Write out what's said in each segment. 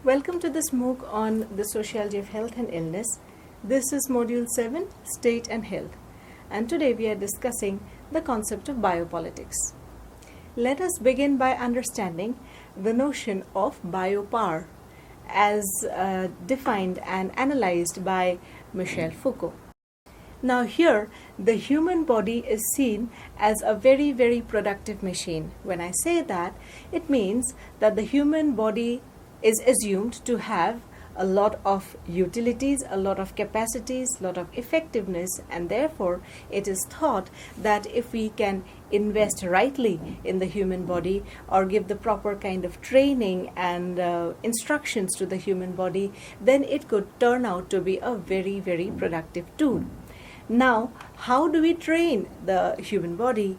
Welcome to this MOOC on the sociology of health and illness. This is Module 7, State and Health, and today we are discussing the concept of biopolitics. Let us begin by understanding the notion of biopower as defined and analyzed by Michel Foucault. Now here, the human body is seen as a very, very productive machine. When I say that, it means that the human body is assumed to have a lot of utilities, a lot of capacities, a lot of effectiveness, and therefore it is thought that if we can invest rightly in the human body or give the proper kind of training and instructions to the human body, then it could turn out to be a very, very productive tool. Now, how do we train the human body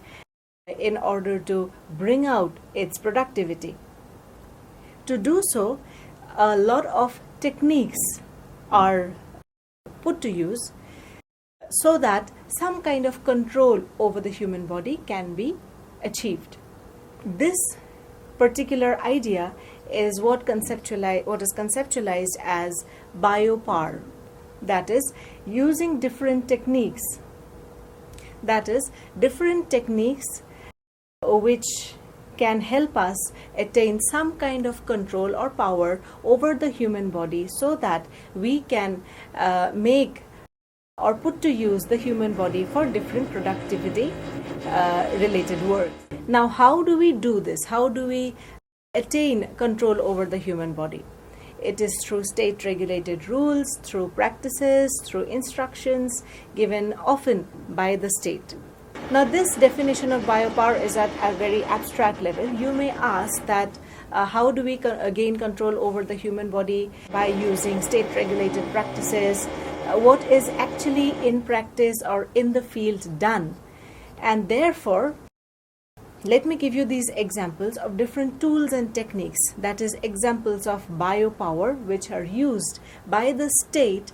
in order to bring out its productivity? To do so, a lot of techniques are put to use so that some kind of control over the human body can be achieved. This particular idea is what is conceptualized as biopower. That is, using different techniques. That is, different techniques which can help us attain some kind of control or power over the human body so that we can make or put to use the human body for different productivity related work. Now, how do we do this? How do we attain control over the human body? It is through state-regulated rules, through practices, through instructions given often by the state. Now, this definition of biopower is at a very abstract level. You may ask that how do we gain control over the human body by using state-regulated practices? What is actually in practice or in the field done? And therefore, let me give you these examples of different tools and techniques, that is, examples of biopower which are used by the state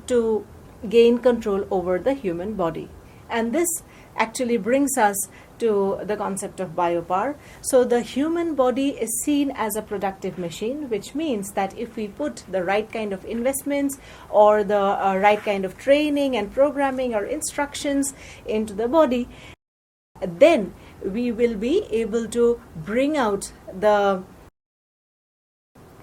to gain control over the human body. And this actually brings us to the concept of biopower. So the human body is seen as a productive machine, which means that if we put the right kind of investments or the right kind of training and programming or instructions into the body, then we will be able to bring out the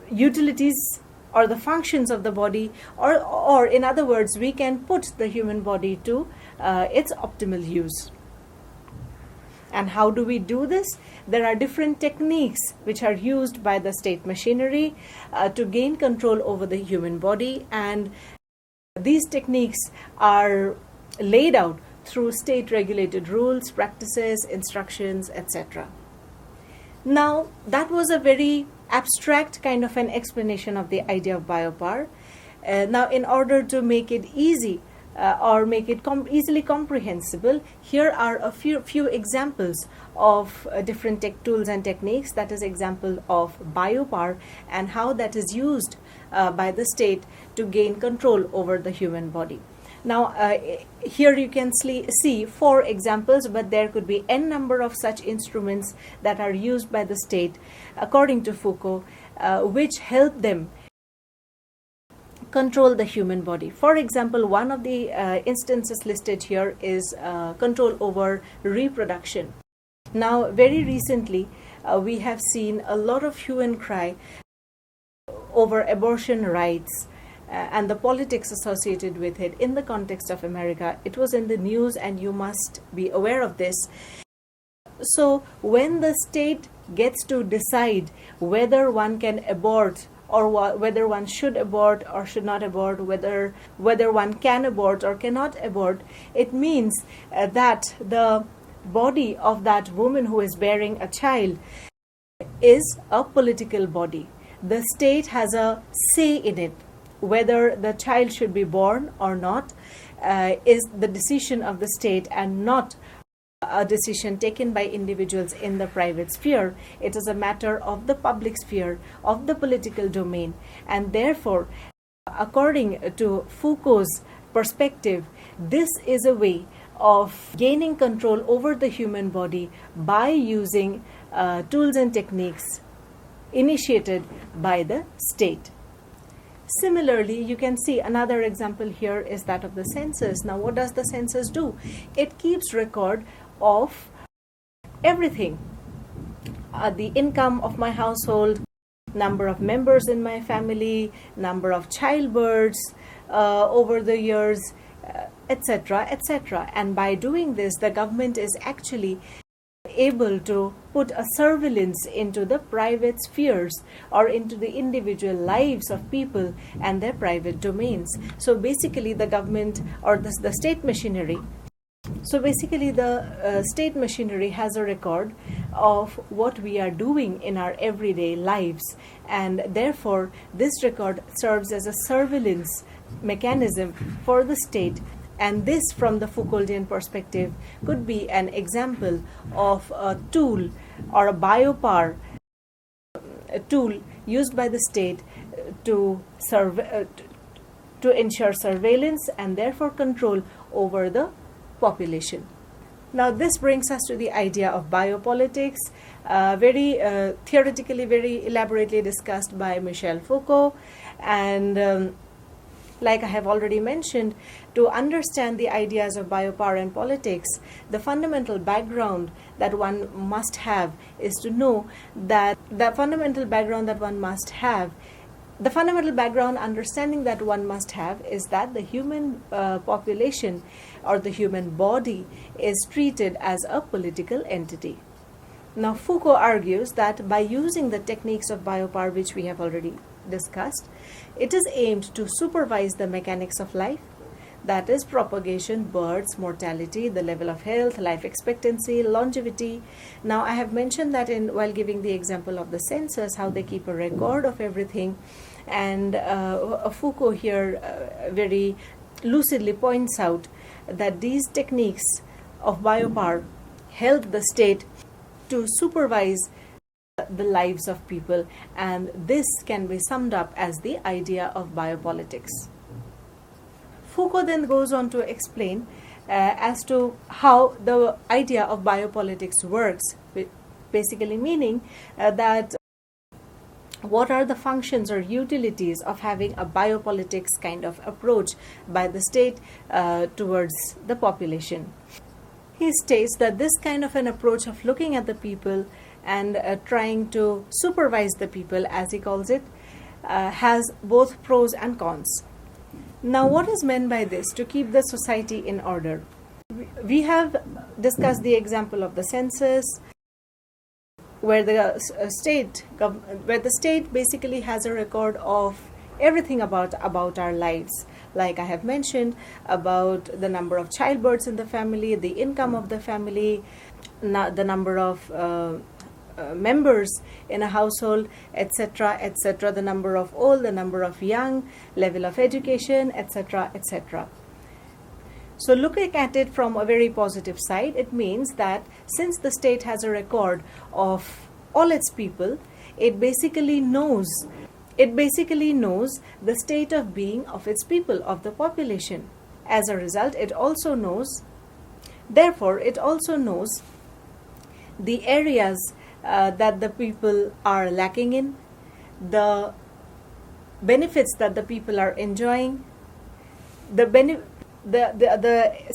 utilities or the functions of the body, or in other words, we can put the human body to its optimal use. And how do we do this? There are different techniques which are used by the state machinery to gain control over the human body, and these techniques are laid out through state-regulated rules, practices, instructions, etc. Now, that was a very abstract kind of an explanation of the idea of biopower. Now, in order to make it easy or make it easily comprehensible, here are a few examples of different tools and techniques, that is, example of biopower and how that is used by the state to gain control over the human body. Now, here you can see 4 examples, but there could be n number of such instruments that are used by the state, according to Foucault, which help them control the human body. For example, one of the instances listed here is control over reproduction. Now, very recently, we have seen a lot of hue and cry over abortion rights and the politics associated with it in the context of America. It was in the news, and you must be aware of this. So when the state gets to decide whether one can abort or whether one should abort or should not abort, whether one can abort or cannot abort, it means that the body of that woman who is bearing a child is a political body. The state has a say in it. Whether the child should be born or not is the decision of the state and not a decision taken by individuals in the private sphere. It is a matter of the public sphere, of the political domain, and therefore, according to Foucault's perspective, this is a way of gaining control over the human body by using tools and techniques initiated by the state. Similarly, you can see another example here is that of the census. Now, what does the census do? It keeps record of everything. The income of my household, number of members in my family, number of childbirths over the years, etc., etc. And by doing this, the government is actually able to put a surveillance into the private spheres or into the individual lives of people and their private domains. So basically the government or the state machinery state machinery has a record of what we are doing in our everyday lives, and therefore this record serves as a surveillance mechanism for the state. And this, from the Foucauldian perspective, could be an example of a tool or a biopower tool used by the state to ensure surveillance and therefore control over the population. Now, this brings us to the idea of biopolitics, very theoretically, very elaborately discussed by Michel Foucault. And like I have already mentioned, to understand the ideas of biopower and politics, the fundamental background that one must have is to know that the fundamental background understanding that one must have is that the human population or the human body is treated as a political entity. Now, Foucault argues that by using the techniques of biopower, which we have already discussed, it is aimed to supervise the mechanics of life, that is propagation, births, mortality, the level of health, life expectancy, longevity. Now, I have mentioned that while giving the example of the census, how they keep a record of everything, and Foucault here very lucidly points out that these techniques of biopower help the state to supervise the lives of people, and this can be summed up as the idea of biopolitics. Foucault then goes on to explain as to how the idea of biopolitics works, basically meaning that what are the functions or utilities of having a biopolitics kind of approach by the state towards the population. He states that this kind of an approach of looking at the people and trying to supervise the people, as he calls it, has both pros and cons. Now, what is meant by this? To keep the society in order. We have discussed the example of the census, where the state basically has a record of everything about our lives. Like I have mentioned, about the number of childbirths in the family, the income of the family, the number of members in a household, etc., etc., the number of old, the number of young, level of education, etc., etc. So looking at it from a very positive side, it means that since the state has a record of all its people, it basically knows the state of being of its people, of the population. As a result, it also knows the areas that the people are lacking in, the benefits that the people are enjoying, the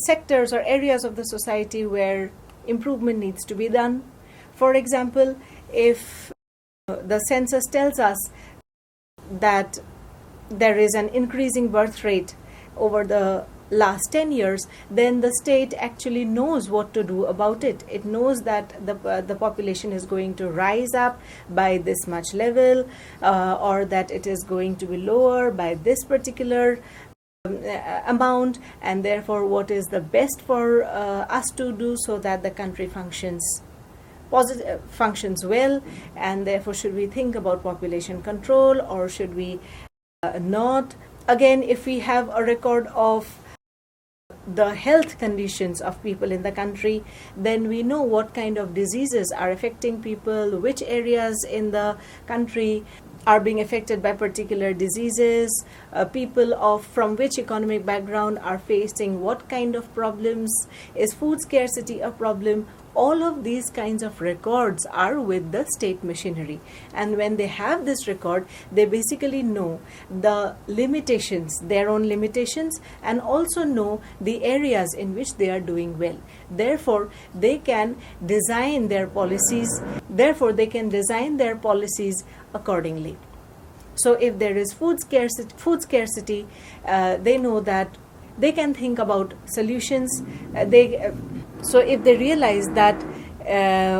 sectors or areas of the society where improvement needs to be done. For example, if the census tells us that there is an increasing birth rate over the last 10 years, then the state actually knows what to do about it. It knows that the population is going to rise up by this much level, or that it is going to be lower by this particular amount, and therefore what is the best for us to do so that the country functions well, and therefore should we think about population control or should we not. Again, if we have a record of the health conditions of people in the country, then we know what kind of diseases are affecting people, which areas in the country are being affected by particular diseases, people from which economic background are facing what kind of problems, is food scarcity a problem, all of these kinds of records are with the state machinery, and when they have this record, they basically know the limitations, their own limitations, and also know the areas in which they are doing well. Therefore they can design their policies accordingly. So if there is food scarcity, they know that they can think about solutions. So if they realize that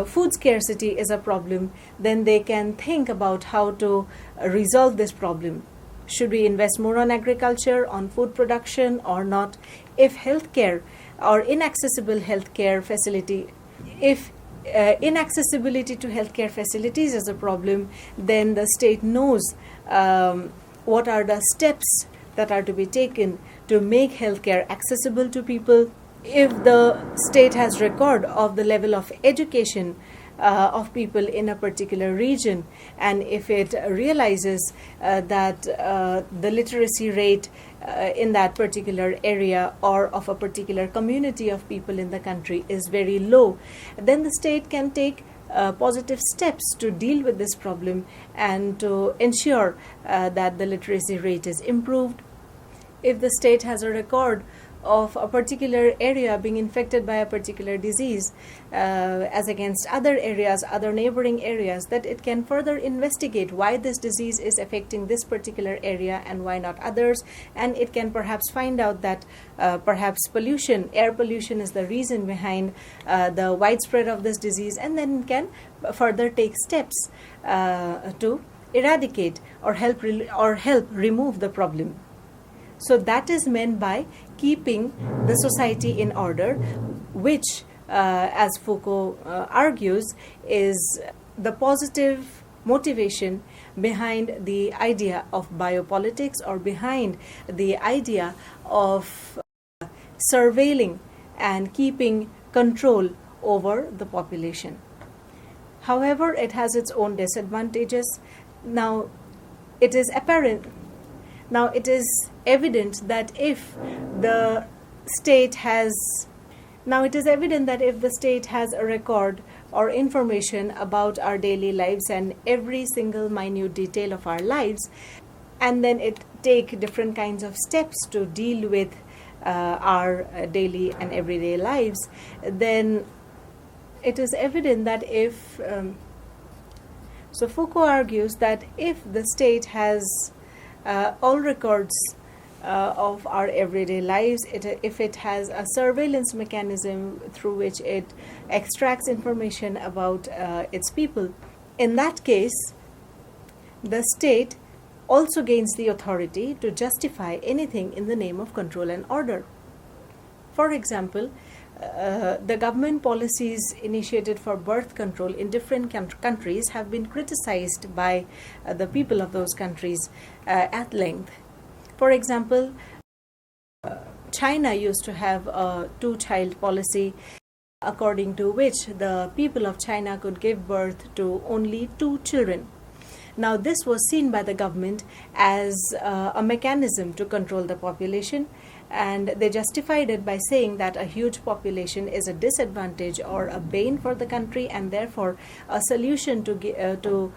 food scarcity is a problem, then they can think about how to resolve this problem. Should we invest more on agriculture, on food production, or not? If healthcare or inaccessible healthcare facility, if inaccessibility to healthcare facilities is a problem, then the state knows what are the steps that are to be taken to make healthcare accessible to people. If the state has record of the level of education of people in a particular region, and if it realizes that the literacy rate in that particular area or of a particular community of people in the country is very low, then the state can take positive steps to deal with this problem and to ensure that the literacy rate is improved. If the state has a record of a particular area being infected by a particular disease as against other areas, other neighboring areas, that it can further investigate why this disease is affecting this particular area and why not others, and it can perhaps find out that perhaps air pollution is the reason behind the widespread of this disease, and then can further take steps to eradicate or help remove the problem. So that is meant by keeping the society in order, which, as Foucault argues, is the positive motivation behind the idea of biopolitics, or behind the idea of surveilling and keeping control over the population. However, it has its own disadvantages. Now, it is evident that if the state has a record or information about our daily lives and every single minute detail of our lives, and then it take different kinds of steps to deal with our daily and everyday lives, then it is evident that if so Foucault argues that if the state has all records of our everyday lives, if it has a surveillance mechanism through which it extracts information about its people, in that case, the state also gains the authority to justify anything in the name of control and order. For example, the government policies initiated for birth control in different countries have been criticized by the people of those countries at length. For example, China used to have a two-child policy, according to which the people of China could give birth to only 2 children. Now, this was seen by the government as a mechanism to control the population, and they justified it by saying that a huge population is a disadvantage or a bane for the country, and therefore a solution to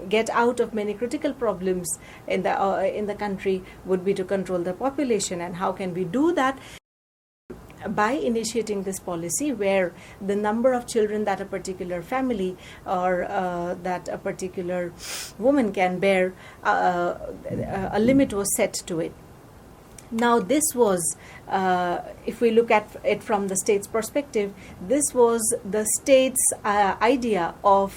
get out of many critical problems in the country would be to control the population. And how can we do that? By initiating this policy where the number of children that a particular family or that a particular woman can bear, a limit was set to it. Now, this was, if we look at it from the state's perspective, this was the state's idea or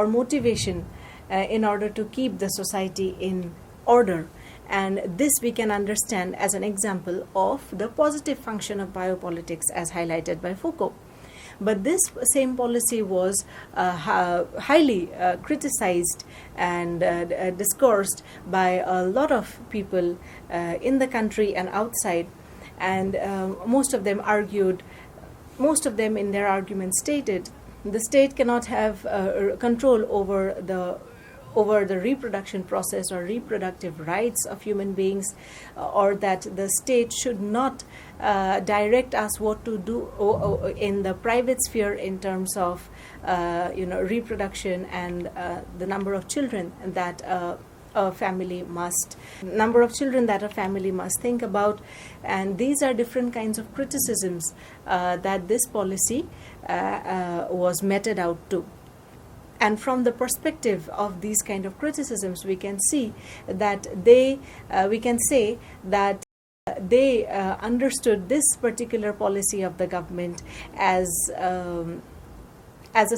motivation in order to keep the society in order. And this we can understand as an example of the positive function of biopolitics as highlighted by Foucault. But this same policy was highly criticized and discoursed by a lot of people in the country and outside. And most of them in their arguments stated the state cannot have control over over the reproduction process or reproductive rights of human beings, or that the state should not direct us what to do in the private sphere in terms of reproduction and the number of children that a family must think about. And these are different kinds of criticisms that this policy was meted out to. And from the perspective of these kind of criticisms, we can see that they understood this particular policy of the government as a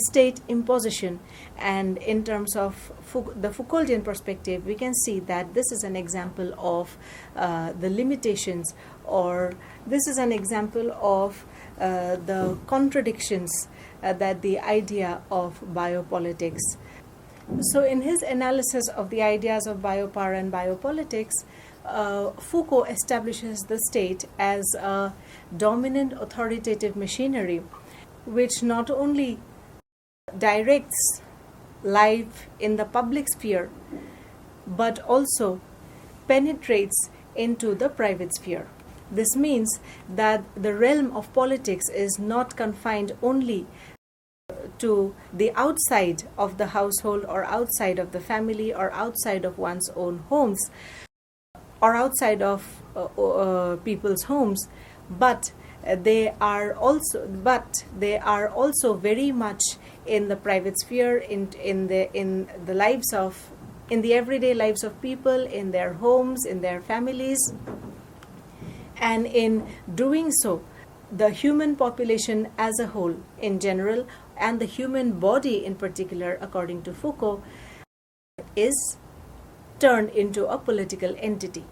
state imposition. And in terms of the Foucauldian perspective, we can see that this is an example of the limitations, or this is an example of the contradictions that the idea of biopolitics. So in his analysis of the ideas of biopower and biopolitics, Foucault establishes the state as a dominant authoritative machinery which not only directs life in the public sphere but also penetrates into the private sphere. This means that the realm of politics is not confined only to the outside of the household or outside of the family or outside of one's own homes or outside of people's homes, but they are also very much in the private sphere, in the everyday lives of people, in their homes, in their families. And in doing so, the human population as a whole in general, and the human body in particular, according to Foucault, is turned into a political entity,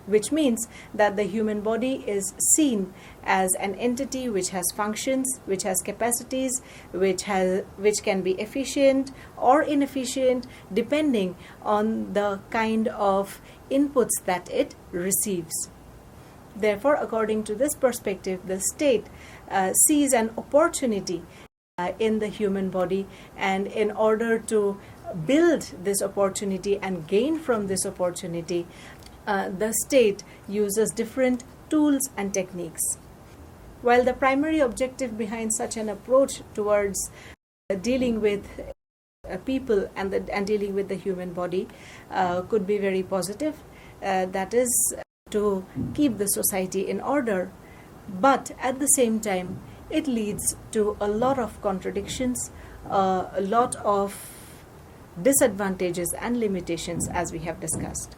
which means that the human body is seen as an entity which has functions, which has capacities, which can be efficient or inefficient depending on the kind of inputs that it receives. Therefore, according to this perspective, the state sees an opportunity in the human body, and in order to build this opportunity and gain from this opportunity, the state uses different tools and techniques. While the primary objective behind such an approach towards dealing with people and dealing with the human body could be very positive, that is to keep the society in order, but at the same time it leads to a lot of contradictions, a lot of disadvantages and limitations, as we have discussed.